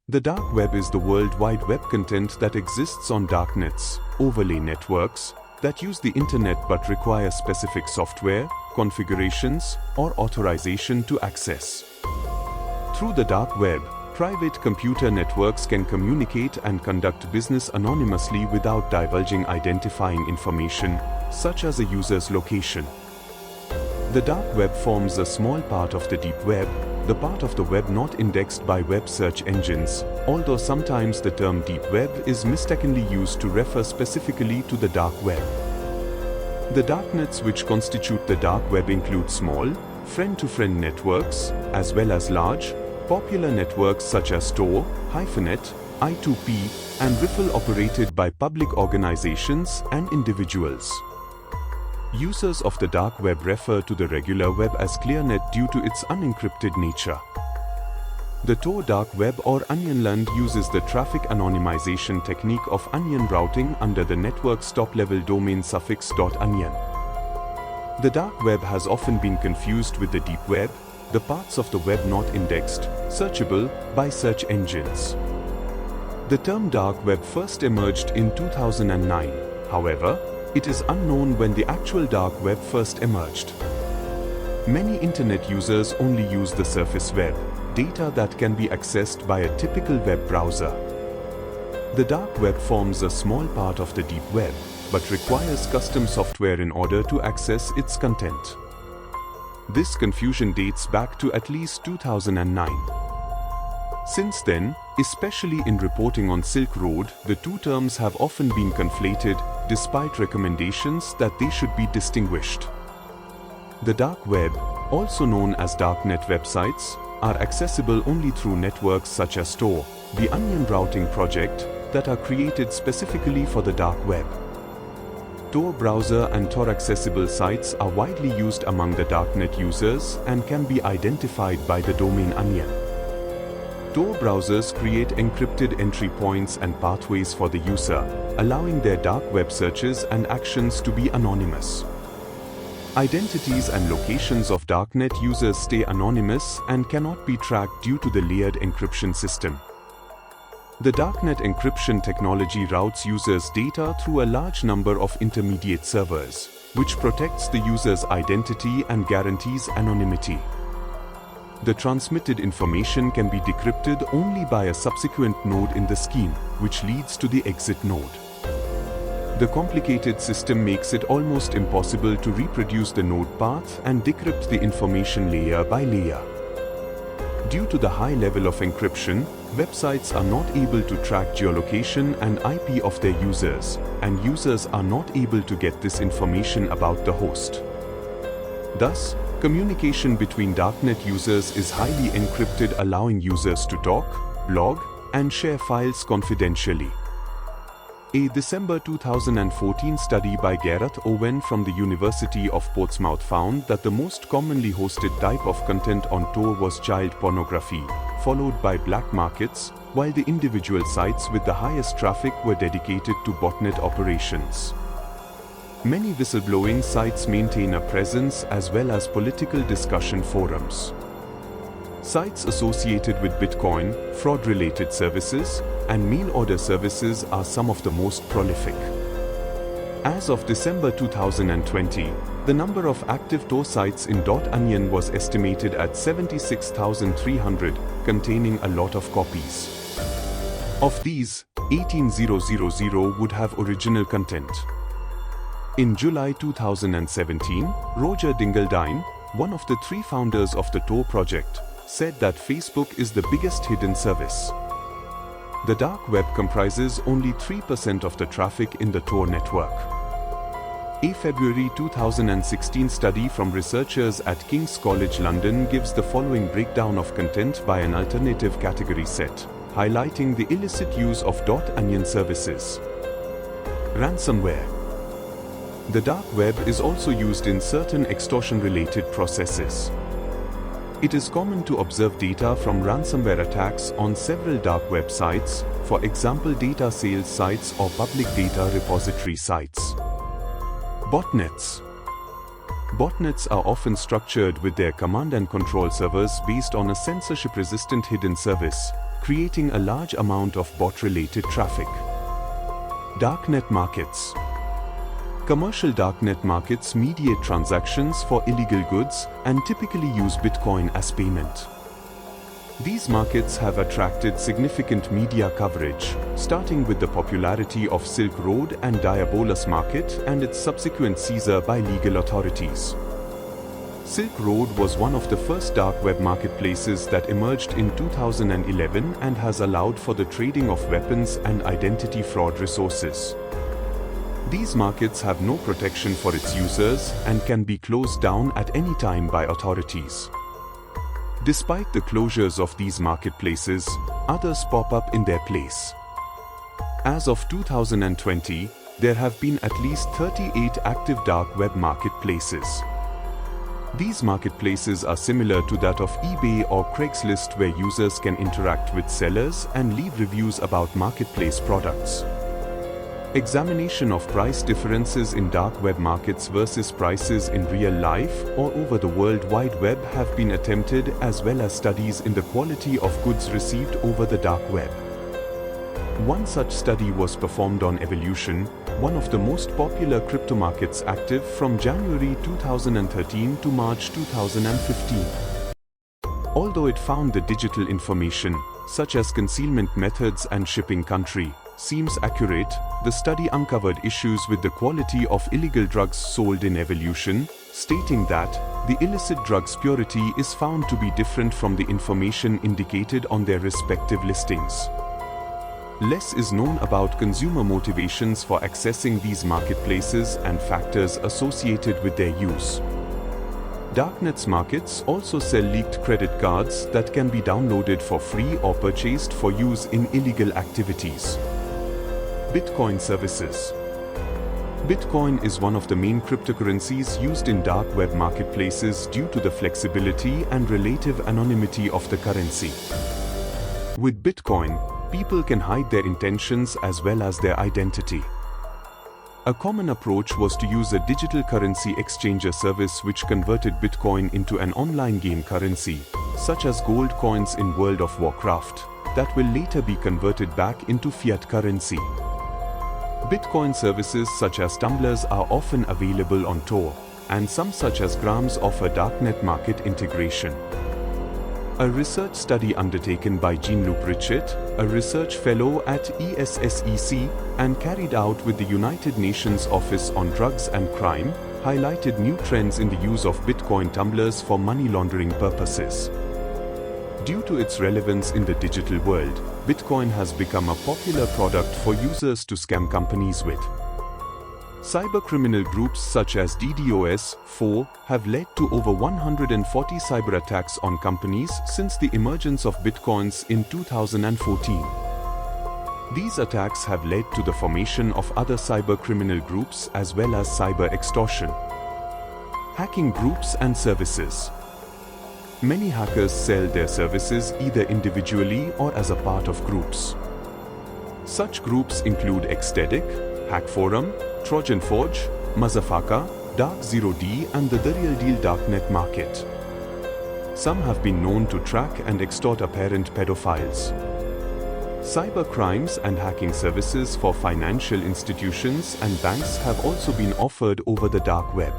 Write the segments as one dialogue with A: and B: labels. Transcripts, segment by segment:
A: The dark web is the World Wide Web content that exists on darknets, overlay networks, that use the internet but require specific software, configurations, or authorization to access. Through the dark web, private computer networks can communicate and conduct business anonymously without divulging identifying information, such as a user's location. The dark web forms a small part of the deep web, the part of the web not indexed by web search engines, although sometimes the term deep web is mistakenly used to refer specifically to the dark web. The darknets which constitute the dark web include small, friend-to-friend networks, as well as large, popular networks such as Tor, Hyphenet, I2P, and Riffle operated by public organizations and individuals. Users of the dark web refer to the regular web as ClearNet due to its unencrypted nature. The Tor dark web or Onionland uses the traffic anonymization technique of onion routing under the network's top-level domain suffix .onion. The dark web has often been confused with the deep web, the parts of the web not indexed, searchable by search engines. The term dark web first emerged in 2009, however, it is unknown when the actual dark web first emerged. Many internet users only use the surface web, data that can be accessed by a typical web browser. The dark web forms a small part of the deep web, but requires custom software in order to access its content. This confusion dates back to at least 2009. Since then, especially in reporting on Silk Road, the two terms have often been conflated, despite recommendations that they should be distinguished. The dark web, also known as darknet websites, are accessible only through networks such as Tor, the onion routing project, that are created specifically for the dark web. Tor browser and Tor accessible sites are widely used among the darknet users and can be identified by the domain onion. Tor browsers create encrypted entry points and pathways for the user, allowing their dark web searches and actions to be anonymous. Identities and locations of darknet users stay anonymous and cannot be tracked due to the layered encryption system. The darknet encryption technology routes users' data through a large number of intermediate servers, which protects the user's identity and guarantees anonymity. The transmitted information can be decrypted only by a subsequent node in the scheme, which leads to the exit node. The complicated system makes it almost impossible to reproduce the node path and decrypt the information layer by layer. Due to the high level of encryption, websites are not able to track geolocation and IP of their users, and users are not able to get this information about the host. Thus, communication between darknet users is highly encrypted, allowing users to talk, blog, and share files confidentially. A December 2014 study by Gareth Owen from the University of Portsmouth found that the most commonly hosted type of content on Tor was child pornography, followed by black markets, while the individual sites with the highest traffic were dedicated to botnet operations. Many whistleblowing sites maintain a presence as well as political discussion forums. Sites associated with Bitcoin, fraud-related services, and mail order services are some of the most prolific. As of December 2020, the number of active Tor sites in .onion was estimated at 76,300, containing a lot of copies. Of these, 18,000 would have original content. In July 2017, Roger Dingledine, one of the three founders of the Tor project, said that Facebook is the biggest hidden service. The dark web comprises only 3% of the traffic in the Tor network. A February 2016 study from researchers at King's College London gives the following breakdown of content by an alternative category set, highlighting the illicit use of .onion services. Ransomware. The dark web is also used in certain extortion-related processes. It is common to observe data from ransomware attacks on several dark websites, for example data sales sites or public data repository sites. Botnets. Botnets are often structured with their command and control servers based on a censorship-resistant hidden service, creating a large amount of bot-related traffic. Darknet markets. Commercial darknet markets mediate transactions for illegal goods and typically use Bitcoin as payment. These markets have attracted significant media coverage, starting with the popularity of Silk Road and Diabolus market and its subsequent seizure by legal authorities. Silk Road was one of the first dark web marketplaces that emerged in 2011 and has allowed for the trading of weapons and identity fraud resources. These markets have no protection for its users and can be closed down at any time by authorities. Despite the closures of these marketplaces, others pop up in their place. As of 2020, there have been at least 38 active dark web marketplaces. These marketplaces are similar to that of eBay or Craigslist, where users can interact with sellers and leave reviews about marketplace products. Examination of price differences in dark web markets versus prices in real life or over the World Wide Web have been attempted, as well as studies in the quality of goods received over the dark web. One such study was performed on Evolution, one of the most popular crypto markets active from January 2013 to March 2015. Although it found the digital information, such as concealment methods and shipping country, seems accurate, the study uncovered issues with the quality of illegal drugs sold in Evolution, stating that the illicit drugs' purity is found to be different from the information indicated on their respective listings. Less is known about consumer motivations for accessing these marketplaces and factors associated with their use. Darknet's markets also sell leaked credit cards that can be downloaded for free or purchased for use in illegal activities. Bitcoin services. Bitcoin is one of the main cryptocurrencies used in dark web marketplaces due to the flexibility and relative anonymity of the currency. With Bitcoin, people can hide their intentions as well as their identity. A common approach was to use a digital currency exchanger service which converted Bitcoin into an online game currency, such as gold coins in World of Warcraft, that will later be converted back into fiat currency. Bitcoin services such as tumblers are often available on Tor, and some such as Grams offer darknet market integration. A research study undertaken by Jean-Luc Richet, a research fellow at ESSEC, and carried out with the United Nations Office on Drugs and Crime, highlighted new trends in the use of Bitcoin tumblers for money laundering purposes. Due to its relevance in the digital world, Bitcoin has become a popular product for users to scam companies with. Cybercriminal groups such as DDoS-4 have led to over 140 cyber attacks on companies since the emergence of Bitcoins in 2014. These attacks have led to the formation of other cybercriminal groups as well as cyber extortion. Hacking groups and services. Many hackers sell their services either individually or as a part of groups. Such groups include Xtedic, Hackforum, Trojan Forge, Mazafaka, Dark Zero D and the Real Deal Darknet market. Some have been known to track and extort apparent pedophiles. Cyber crimes and hacking services for financial institutions and banks have also been offered over the dark web.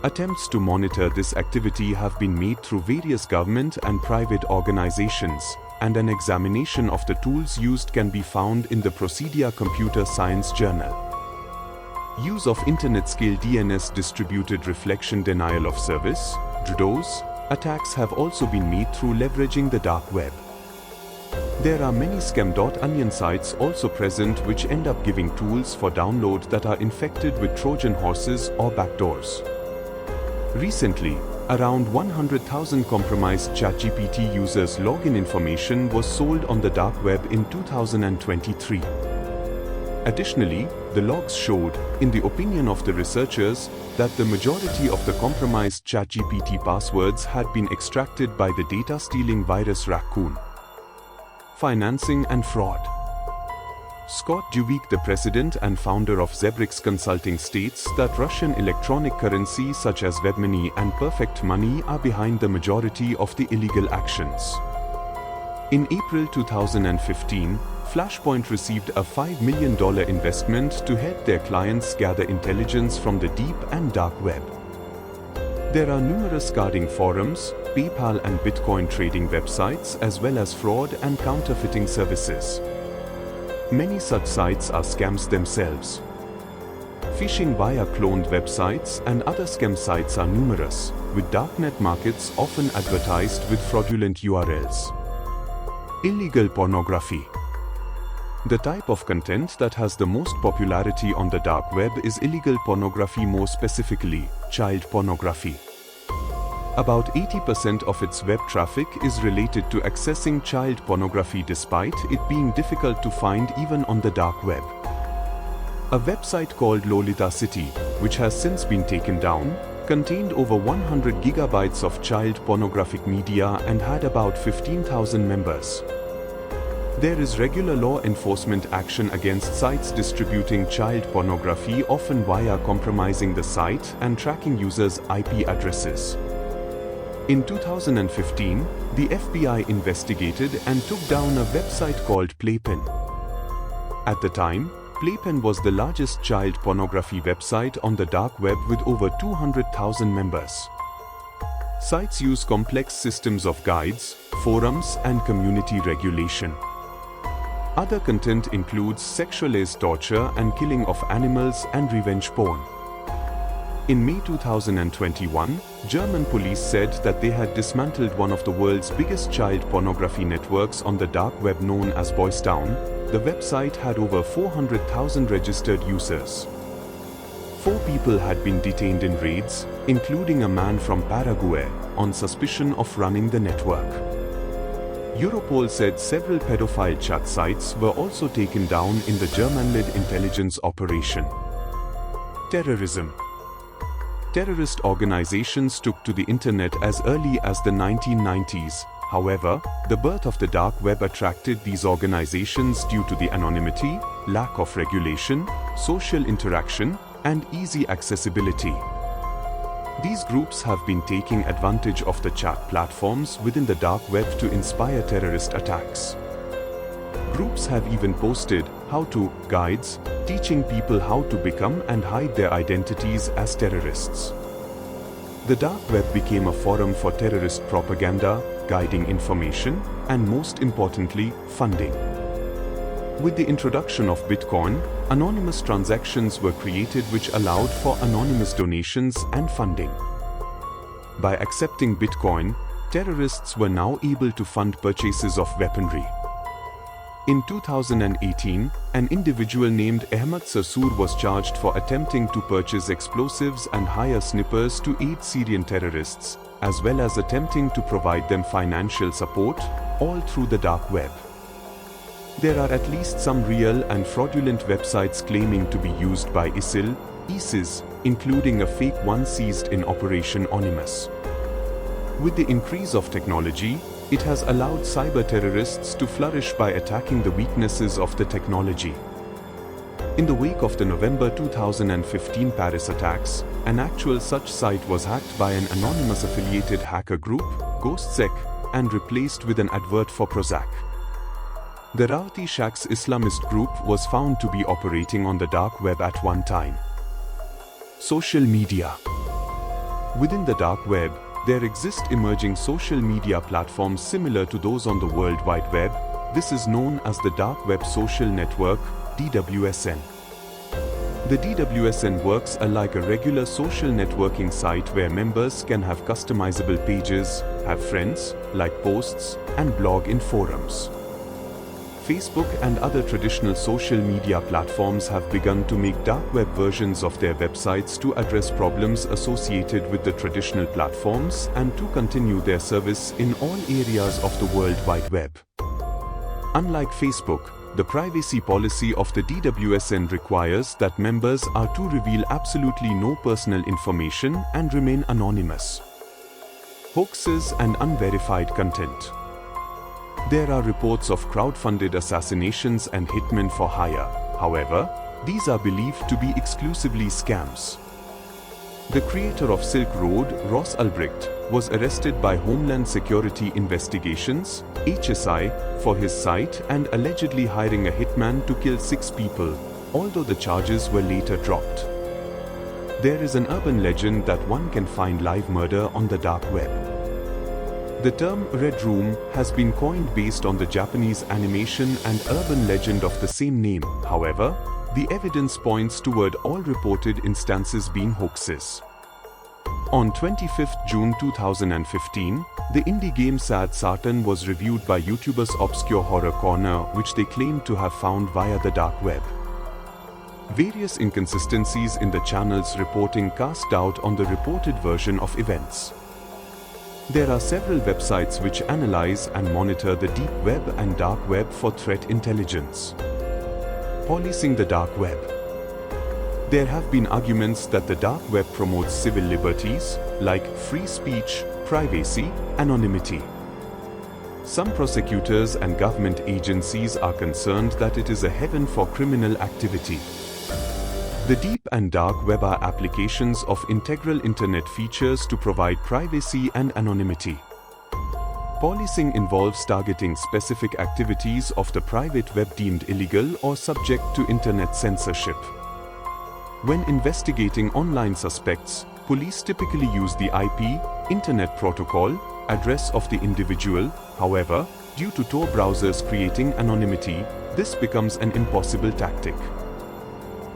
A: Attempts to monitor this activity have been made through various government and private organizations, and an examination of the tools used can be found in the Procedia Computer Science Journal. Use of Internet-scale DNS distributed reflection denial of service (DDoS) attacks have also been made through leveraging the dark web. There are many scam.onion sites also present which end up giving tools for download that are infected with Trojan horses or backdoors. Recently, around 100,000 compromised ChatGPT users' login information was sold on the dark web in 2023. Additionally, the logs showed, in the opinion of the researchers, that the majority of the compromised ChatGPT passwords had been extracted by the data-stealing virus Raccoon. Financing and fraud. Scott Duvik, the president and founder of Zebrix Consulting, states that Russian electronic currency such as WebMoney and Perfect Money are behind the majority of the illegal actions. In April 2015, Flashpoint received a $5 million investment to help their clients gather intelligence from the deep and dark web. There are numerous carding forums, PayPal and Bitcoin trading websites, as well as fraud and counterfeiting services. Many such sites are scams themselves. Phishing via cloned websites and other scam sites are numerous, with darknet markets often advertised with fraudulent URLs. Illegal pornography. The type of content that has the most popularity on the dark web is illegal pornography, more specifically, child pornography. About 80% of its web traffic is related to accessing child pornography, despite it being difficult to find even on the dark web. A website called Lolita City, which has since been taken down, contained over 100 gigabytes of child pornographic media and had about 15,000 members. There is regular law enforcement action against sites distributing child pornography, often via compromising the site and tracking users' IP addresses. In 2015, the FBI investigated and took down a website called Playpen. At the time, Playpen was the largest child pornography website on the dark web with over 200,000 members. Sites use complex systems of guides, forums, and community regulation. Other content includes sexualized torture and killing of animals and revenge porn. In May 2021, German police said that they had dismantled one of the world's biggest child pornography networks on the dark web, known as Boys Town. The website had over 400,000 registered users. 4 people had been detained in raids, including a man from Paraguay, on suspicion of running the network. Europol said several pedophile chat sites were also taken down in the German-led intelligence operation. Terrorism. Terrorist organizations took to the internet as early as the 1990s. However, the birth of the dark web attracted these organizations due to the anonymity, lack of regulation, social interaction, and easy accessibility. These groups have been taking advantage of the chat platforms within the dark web to inspire terrorist attacks. Groups have even posted how-to guides, teaching people how to become and hide their identities as terrorists. The dark web became a forum for terrorist propaganda, guiding information, and most importantly, funding. With the introduction of Bitcoin, anonymous transactions were created which allowed for anonymous donations and funding. By accepting Bitcoin, terrorists were now able to fund purchases of weaponry. In 2018, an individual named Ahmad Sarsoor was charged for attempting to purchase explosives and hire snipers to aid Syrian terrorists, as well as attempting to provide them financial support, all through the dark web. There are at least some real and fraudulent websites claiming to be used by ISIS, including a fake one seized in Operation Onimus. With the increase of technology, it has allowed cyber terrorists to flourish by attacking the weaknesses of the technology. In the wake of the November 2015 Paris attacks, an actual such site was hacked by an anonymous affiliated hacker group, GhostSec, and replaced with an advert for Prozac. The Rauti Shaks Islamist group was found to be operating on the dark web at one time. Social media. Within the dark web, there exist emerging social media platforms similar to those on the World Wide Web. This is known as the Dark Web Social Network, DWSN. The DWSN works like a regular social networking site where members can have customizable pages, have friends, like posts, and blog in forums. Facebook and other traditional social media platforms have begun to make dark web versions of their websites to address problems associated with the traditional platforms and to continue their service in all areas of the World Wide Web. Unlike Facebook, the privacy policy of the DWSN requires that members are to reveal absolutely no personal information and remain anonymous. Hoaxes and unverified content. There are reports of crowd-funded assassinations and hitmen for hire. However, these are believed to be exclusively scams. The creator of Silk Road, Ross Ulbricht, was arrested by Homeland Security Investigations, HSI, for his site and allegedly hiring a hitman to kill 6 people, although the charges were later dropped. There is an urban legend that one can find live murder on the dark web. The term Red Room has been coined based on the Japanese animation and urban legend of the same name. However, the evidence points toward all reported instances being hoaxes. On 25 June 2015, the indie game Sad Satan was reviewed by YouTubers Obscure Horror Corner, which they claimed to have found via the dark web. Various inconsistencies in the channel's reporting cast doubt on the reported version of events. There are several websites which analyze and monitor the deep web and dark web for threat intelligence. Policing the dark web. There have been arguments that the dark web promotes civil liberties, like free speech, privacy, anonymity. Some prosecutors and government agencies are concerned that it is a haven for criminal activity. The deep and dark web are applications of integral internet features to provide privacy and anonymity. Policing involves targeting specific activities of the private web deemed illegal or subject to internet censorship. When investigating online suspects, police typically use the IP, Internet Protocol, address of the individual. However, due to Tor browsers creating anonymity, this becomes an impossible tactic.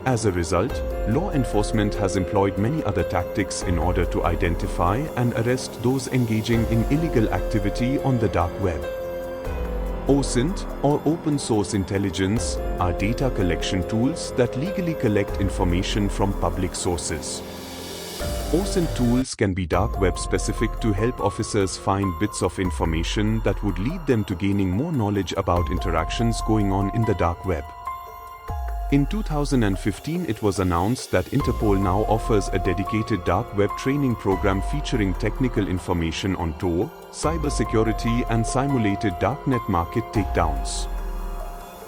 A: As a result, law enforcement has employed many other tactics in order to identify and arrest those engaging in illegal activity on the dark web. OSINT, or Open Source Intelligence, are data collection tools that legally collect information from public sources. OSINT tools can be dark web specific to help officers find bits of information that would lead them to gaining more knowledge about interactions going on in the dark web. In 2015, it was announced that Interpol now offers a dedicated dark web training program featuring technical information on Tor, cybersecurity and simulated darknet market takedowns.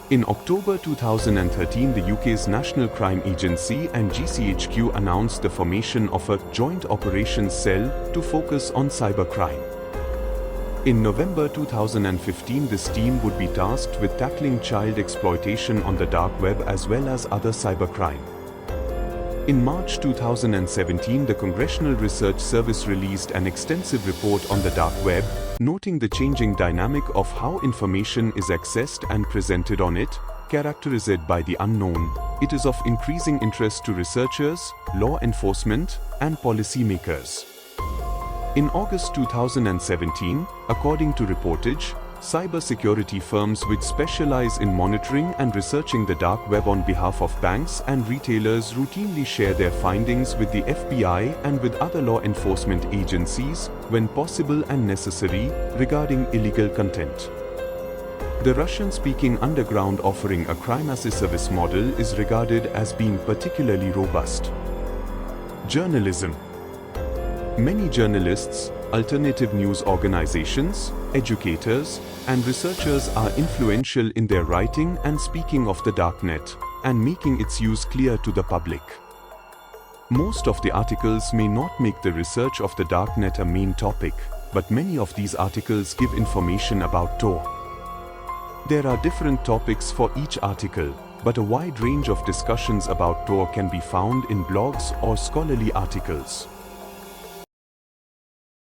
A: In October 2013, the UK's National Crime Agency and GCHQ announced the formation of a Joint Operations Cell to focus on cybercrime. In November 2015, this team would be tasked with tackling child exploitation on the dark web as well as other cybercrime. In March 2017, the Congressional Research Service released an extensive report on the dark web, noting the changing dynamic of how information is accessed and presented on it. Characterized by the unknown, it is of increasing interest to researchers, law enforcement, and policymakers. In August 2017, according to reportage, cybersecurity firms which specialize in monitoring and researching the dark web on behalf of banks and retailers routinely share their findings with the FBI and with other law enforcement agencies, when possible and necessary, regarding illegal content. The Russian-speaking underground offering a crime-as-a-service model is regarded as being particularly robust. Journalism. Many journalists, alternative news organizations, educators, and researchers are influential in their writing and speaking of the darknet, and making its use clear to the public. Most of the articles may not make the research of the darknet a main topic, but many of these articles give information about Tor. There are different topics for each article, but a wide range of discussions about Tor can be found in blogs or scholarly articles.